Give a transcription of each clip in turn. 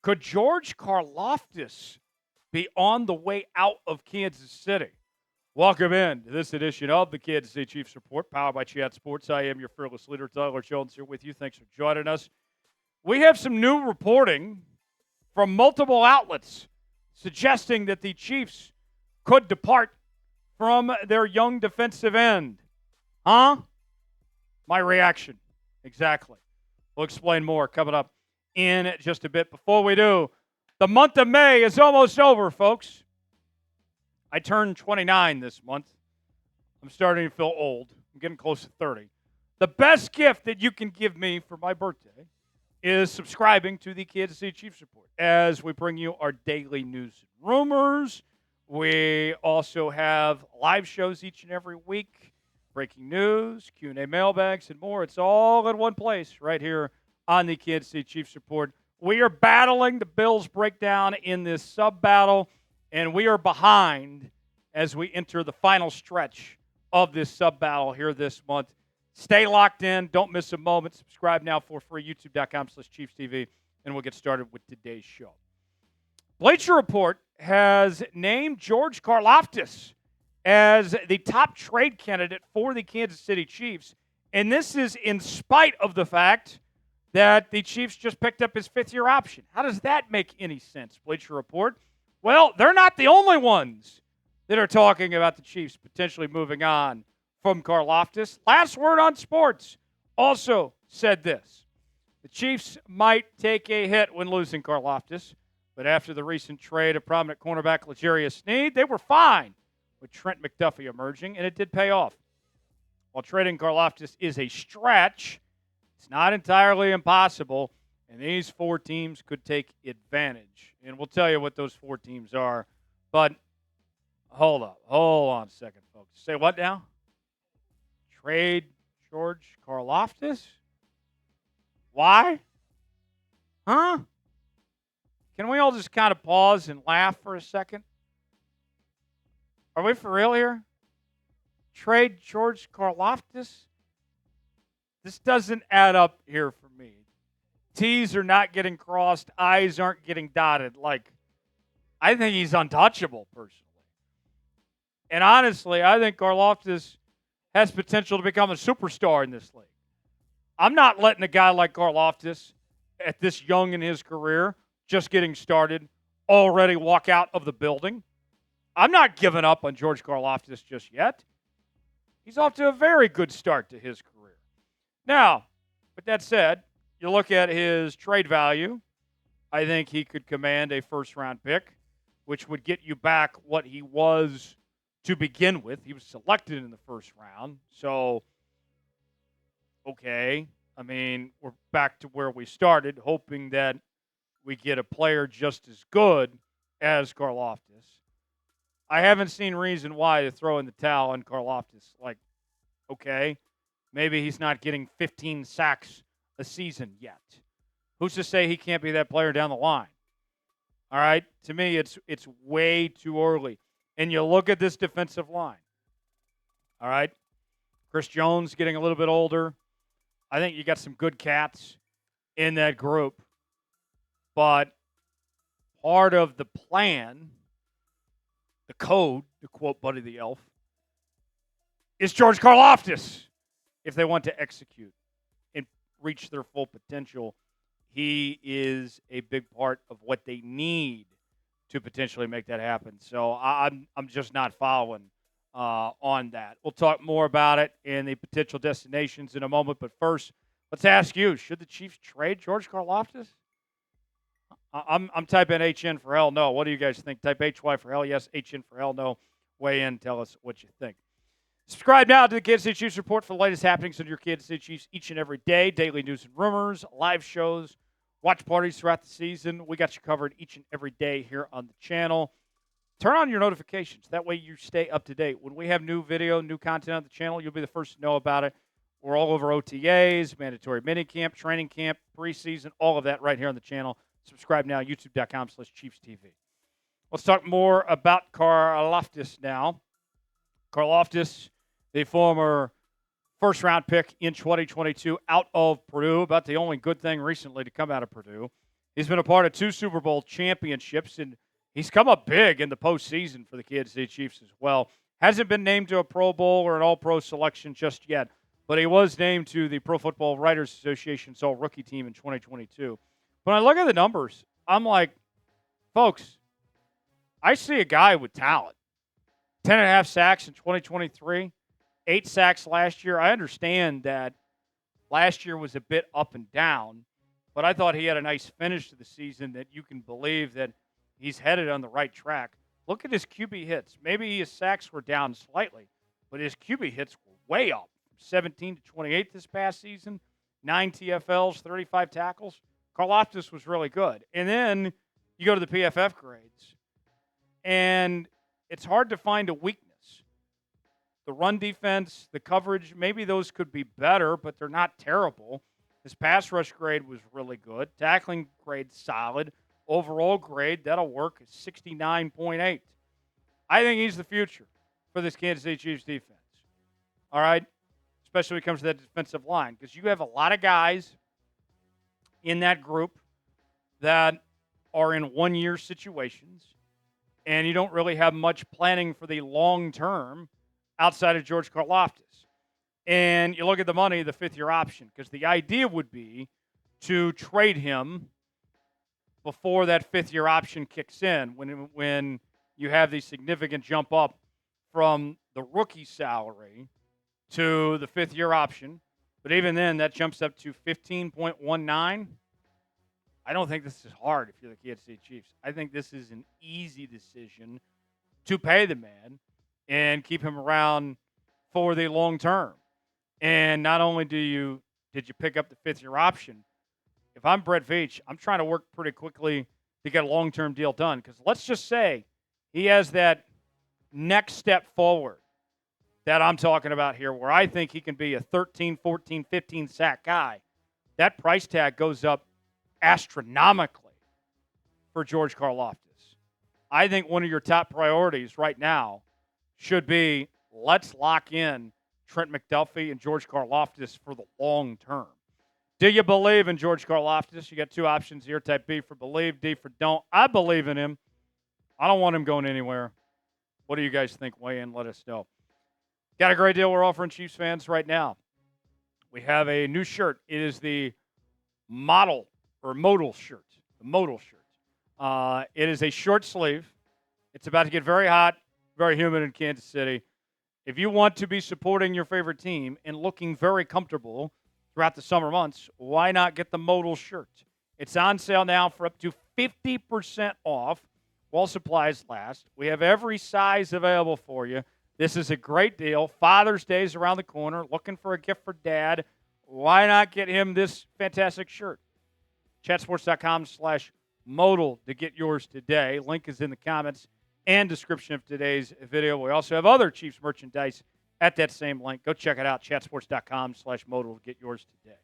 Could George Karlaftis be on the way out of Kansas City? Welcome in to this edition of the Kansas City Chiefs Report, powered by Chat Sports. I am your fearless leader, Tyler Jones, here with you. Thanks for joining us. We have some new reporting from multiple outlets suggesting that the Chiefs could depart from their young defensive end. Huh? My reaction. Exactly. We'll explain more coming up in just a bit. Before we do, the month of May is almost over, folks. I turned 29 this month. I'm starting to feel old. I'm getting close to 30. The best gift that you can give me for my birthday is subscribing to the Kansas City Chiefs Report as we bring you our daily news and rumors. We also have live shows each and every week, breaking news, Q&A mailbags, and more. It's all in one place right here on the Kansas City Chiefs Report. We are battling the Bills breakdown in this sub-battle, and we are behind as we enter the final stretch of this sub-battle here this month. Stay locked in. Don't miss a moment. Subscribe now for free, youtube.com/ChiefsTV, and we'll get started with today's show. Bleacher Report has named George Karlaftis as the top trade candidate for the Kansas City Chiefs, and this is in spite of the fact that the Chiefs just picked up his fifth-year option. How does that make any sense, Bleacher Report? Well, they're not the only ones that are talking about the Chiefs potentially moving on from Karlaftis. Last Word on Sports also said this. The Chiefs might take a hit when losing Karlaftis, but after the recent trade of prominent cornerback L'Jarius Sneed, they were fine with Trent McDuffie emerging, and it did pay off. While trading Karlaftis is a stretch, it's not entirely impossible, and these four teams could take advantage. And we'll tell you what those four teams are. But hold on a second, folks. Say what now? Trade George Karlaftis? Why? Huh? Can we all just kind of pause and laugh for a second? Are we for real here? Trade George Karlaftis? This doesn't add up here for me. T's are not getting crossed. I's aren't getting dotted. I think he's untouchable, personally. And honestly, I think Karlaftis has potential to become a superstar in this league. I'm not letting a guy like Karlaftis, at this young in his career, just getting started, already walk out of the building. I'm not giving up on George Karlaftis just yet. He's off to a very good start to his career. Now, with that said, you look at his trade value, I think he could command a first-round pick, which would get you back what he was to begin with. He was selected in the first round. So, okay. I mean, we're back to where we started, hoping that we get a player just as good as Karlaftis. I haven't seen reason why to throw in the towel on Karlaftis. Okay, maybe he's not getting 15 sacks a season yet. Who's to say he can't be that player down the line? All right, to me, it's way too early. And you look at this defensive line. All right, Chris Jones getting a little bit older. I think you got some good cats in that group. But part of the plan, the code, to quote Buddy the Elf, is George Karlaftis. If they want to execute and reach their full potential, he is a big part of what they need to potentially make that happen. So I'm just not following on that. We'll talk more about it and the potential destinations in a moment. But first, let's ask you, should the Chiefs trade George Karlaftis? I'm typing HN for hell no. What do you guys think? Type HY for hell yes, HN for hell no. Weigh in, tell us what you think. Subscribe now to the Kansas City Chiefs Report for the latest happenings in your Kansas City Chiefs each and every day. Daily news and rumors, live shows, watch parties throughout the season. We got you covered each and every day here on the channel. Turn on your notifications. That way you stay up to date. When we have new video, new content on the channel, you'll be the first to know about it. We're all over OTAs, mandatory minicamp, training camp, preseason, all of that right here on the channel. Subscribe now, youtube.com/ChiefsTV. Let's talk more about Karlaftis now. Karlaftis, the former first-round pick in 2022 out of Purdue, about the only good thing recently to come out of Purdue, He's been a part of 2 Super Bowl championships, and he's come up big in the postseason for the Kansas City Chiefs as well. Hasn't been named to a Pro Bowl or an All-Pro selection just yet, but he was named to the Pro Football Writers Association's All-Rookie team in 2022. When I look at the numbers, I'm like, folks, I see a guy with talent. 10.5 sacks in 2023, 8 sacks last year. I understand that last year was a bit up and down, but I thought he had a nice finish to the season that you can believe that he's headed on the right track. Look at his QB hits. Maybe his sacks were down slightly, but his QB hits were way up. 17 to 28 this past season, 9 TFLs, 35 tackles. Karlaftis was really good. And then you go to the PFF grades, and it's hard to find a weakness. The run defense, the coverage, maybe those could be better, but they're not terrible. His pass rush grade was really good. Tackling grade solid. Overall grade, that'll work, 69.8. I think he's the future for this Kansas City Chiefs defense. All right? Especially when it comes to that defensive line, because you have a lot of guys in that group that are in one-year situations, and you don't really have much planning for the long term outside of George Karlaftis. And you look at the money, the fifth-year option, because the idea would be to trade him before that fifth-year option kicks in, when you have the significant jump up from the rookie salary to the fifth-year option. But even then, that jumps up to 15.19. I don't think this is hard if you're the Kansas City Chiefs. I think this is an easy decision to pay the man and keep him around for the long term. And not only did you pick up the fifth-year option, if I'm Brett Veach, I'm trying to work pretty quickly to get a long-term deal done. Because let's just say he has that next step forward that I'm talking about here, where I think he can be a 13, 14, 15 sack guy. That price tag goes up astronomically for George Karlaftis. I think one of your top priorities right now should be, let's lock in Trent McDuffie and George Karlaftis for the long term. Do you believe in George Karlaftis? You got 2 options here. Type B for believe, D for don't. I believe in him. I don't want him going anywhere. What do you guys think? Weigh in. Let us know. Got a great deal we're offering Chiefs fans right now. We have a new shirt. It is the model shirt. The modal shirt. It is a short sleeve. It's about to get very hot, very humid in Kansas City. If you want to be supporting your favorite team and looking very comfortable throughout the summer months, why not get the modal shirt? It's on sale now for up to 50% off while supplies last. We have every size available for you. This is a great deal. Father's Day is around the corner. Looking for a gift for Dad. Why not get him this fantastic shirt? Chatsports.com/modal to get yours today. Link is in the comments and description of today's video. We also have other Chiefs merchandise at that same link. Go check it out, chatsports.com/modal to get yours today.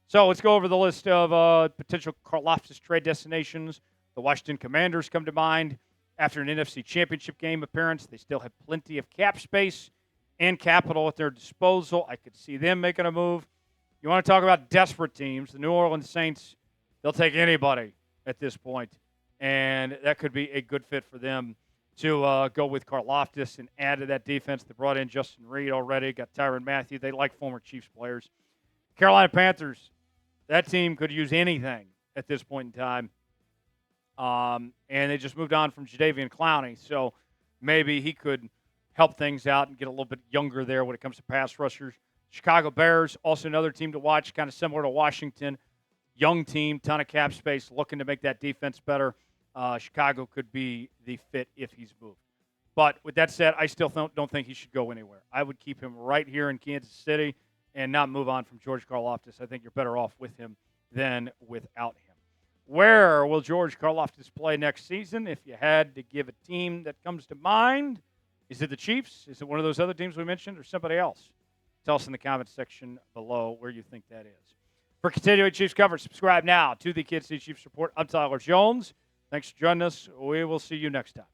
So let's go over the list of potential Karlaftis trade destinations. The Washington Commanders come to mind. After an NFC Championship game appearance, they still have plenty of cap space and capital at their disposal. I could see them making a move. You want to talk about desperate teams, the New Orleans Saints, they'll take anybody at this point, and that could be a good fit for them to go with Karlaftis and add to that defense. They brought in Justin Reed already, got Tyrann Mathieu. They like former Chiefs players. Carolina Panthers, that team could use anything at this point in time. And they just moved on from Jadeveon Clowney, so maybe he could help things out and get a little bit younger there when it comes to pass rushers. Chicago Bears, also another team to watch, kind of similar to Washington. Young team, ton of cap space, looking to make that defense better. Chicago could be the fit if he's moved. But with that said, I still don't think he should go anywhere. I would keep him right here in Kansas City and not move on from George Karlaftis. I think you're better off with him than without him. Where will George Karlaftis play next season? If you had to give a team that comes to mind, is it the Chiefs? Is it one of those other teams we mentioned or somebody else? Tell us in the comments section below where you think that is. For continuing Chiefs coverage, subscribe now to the Kansas City Chiefs Report. I'm Tyler Jones. Thanks for joining us. We will see you next time.